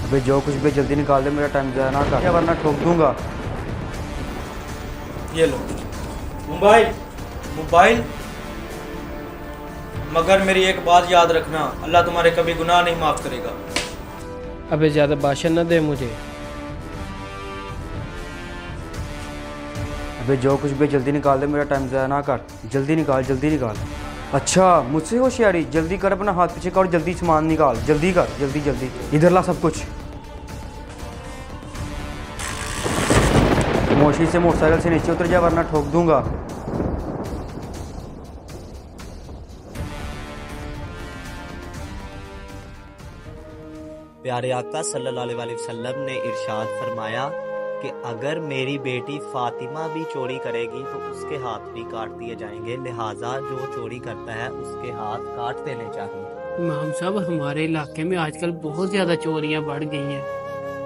अबे जो कुछ भी जल्दी निकाल दे, मेरा टाइम ज़ाया ना कर वरना ठोक दूंगा। ये लो मोबाइल मोबाइल, मगर मेरी एक बात याद रखना, अल्लाह तुम्हारे कभी गुनाह नहीं माफ़ करेगा। अबे ज़्यादा भाषण न दे मुझे। अबे जो कुछ भी जल्दी निकाल दे, मेरा टाइम ज़ाया ना कर। जल्दी निकाल, जल्दी निकाल। अच्छा मुझसे होशियारी, जल्दी कर, अपना हाथ पीछे कर, जल्दी सामान निकाल, जल्दी कर, जल्दी जल्दी। इधर ला सब कुछ। मोशी से मोटरसाइकिल से नीचे उतर जा वरना ठोक दूंगा। प्यारे आका सल्लल्लाहु अलैहि वसल्लम ने इरशाद फरमाया कि अगर मेरी बेटी फातिमा भी चोरी करेगी तो उसके हाथ भी काट दिए जाएंगे, लिहाजा जो चोरी करता है उसके हाथ काट देने चाहिए। इमाम साहब, हमारे इलाके में आजकल बहुत ज़्यादा चोरियां बढ़ गई हैं।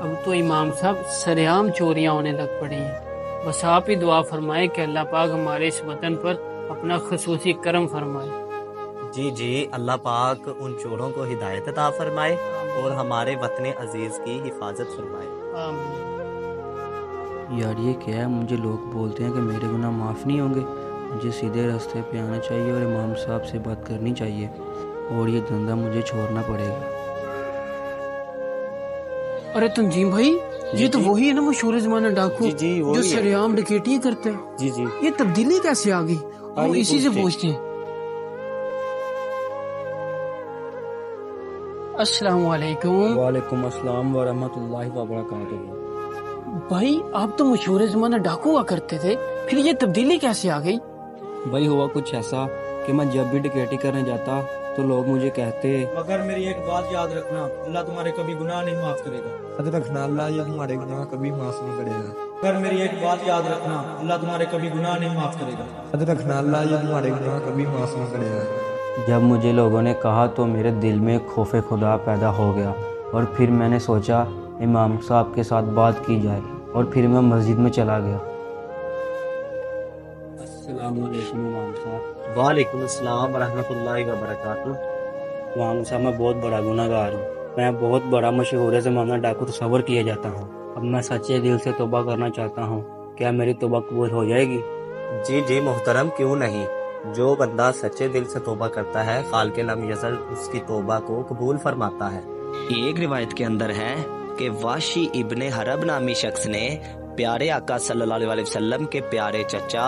अब तो इमाम साहब सरेआम चोरियां होने लग पड़ी हैं। बस आप ही दुआ फरमाएं कि अल्लाह पाक हमारे इस वतन पर अपना खसूसी करम फरमाए। जी जी, अल्लाह पाक उन चोरों को हिदायत अता फरमाए और हमारे वतन अजीज की हिफाजत फरमाए। आमीन। यार ये क्या है, मुझे लोग बोलते हैं कि मेरे गुनाह माफ़ नहीं होंगे। मुझे सीधे रास्ते पे आना चाहिए और इमाम साहब से बात करनी चाहिए और ये धंधा मुझे छोड़ना पड़ेगा। अरे तंजीम भाई, ये तो वही है ना मशहूर ज़माना डाकू जो सरेआम डकैती करते हैं। जी जी, ये तब्दीली कैसे आ गई, वो इसी से पूछते हैं। अस्सलाम वालेकुम। वालेकुम अस्सलाम व रहमतुल्लाहि व बरकातुहू। भाई आप तो मशहूर ज़माना डाकू हुआ करते थे, फिर ये तब्दीली कैसे आ गई? भाई हुआ कुछ ऐसा कि मैं जब भी डकैती करने जाता तो लोग मुझे कहते, मगर मेरी एक बात याद रखना, अल्लाह तुम्हारे कभी गुनाह नहीं माफ़ करेगा। याद रखना, अल्लाह ये हमारे गुनाह कभी माफ नहीं करेगा। मगर मेरी एक बात याद रखना, अल्लाह तुम्हारे कभी गुनाह नहीं माफ़ करेगा। याद रखना, अल्लाह ये हमारे गुनाह कभी माफ नहीं करेगा। जब मुझे लोगों ने कहा तो मेरे दिल में खौफ खुदा पैदा हो गया और फिर मैंने सोचा इमाम साहब के साथ बात की जाए और फिर मैं मस्जिद में चला गया। अस्सलाम वालेकुम इमाम साहब। वालेकुम अस्सलाम व रहमतुल्लाहि व बरकातुहू। इमाम साहब मैं बहुत बड़ा गुनहगार हूँ, मैं बहुत बड़ा मशहूर ज़माना डाकू तस्वर किया जाता हूँ। अब मैं सच्चे दिल से तौबा करना चाहता हूँ, क्या मेरी तौबा कबूल हो जाएगी? जी जी मोहतरम, क्यों नहीं। जो बंदा सच्चे दिल से तौबा करता है, खालिक लम यज़ल उसकी तौबा को कबूल फरमाता है। एक रिवायत के अंदर है कि वाशी इब्ने हरब नामी शख्स ने प्यारे आका सल्लल्लाहु अलैहि वसल्लम के प्यारे चचा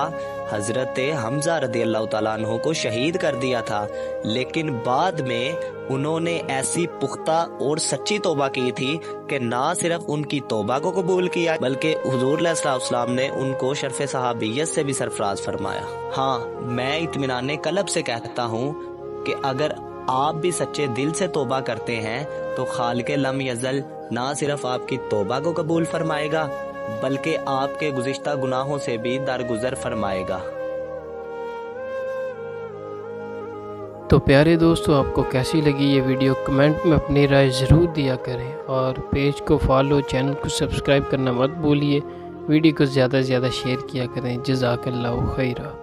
हजरत हमजा रदियल्लाहु ताला अन्हु को शहीद कर दिया था, लेकिन बाद में उन्होंने ऐसी पुख्ता और सच्ची तौबा की थी कि ना सिर्फ उनकी तौबा को कबूल किया बल्कि हुजूर अलैहि सलाम ने उनको शर्फ सहाबियत से भी सरफराज फरमाया। हाँ, मैं इत्मीनान कल्ब से कहता हूँ कि अगर आप भी सच्चे दिल से तौबा करते हैं तो खालिक लम यज़ल ना सिर्फ आपकी तौबा को कबूल फरमाएगा बल्कि आपके गुज़िश्ता गुनाहों से भी दरगुजर फरमाएगा। तो प्यारे दोस्तों, आपको कैसी लगी ये वीडियो कमेंट में अपनी राय ज़रूर दिया करें और पेज को फॉलो, चैनल को सब्सक्राइब करना मत भूलिए। वीडियो को ज़्यादा से ज़्यादा शेयर किया करें। जज़ाकल्लाहु खैरा।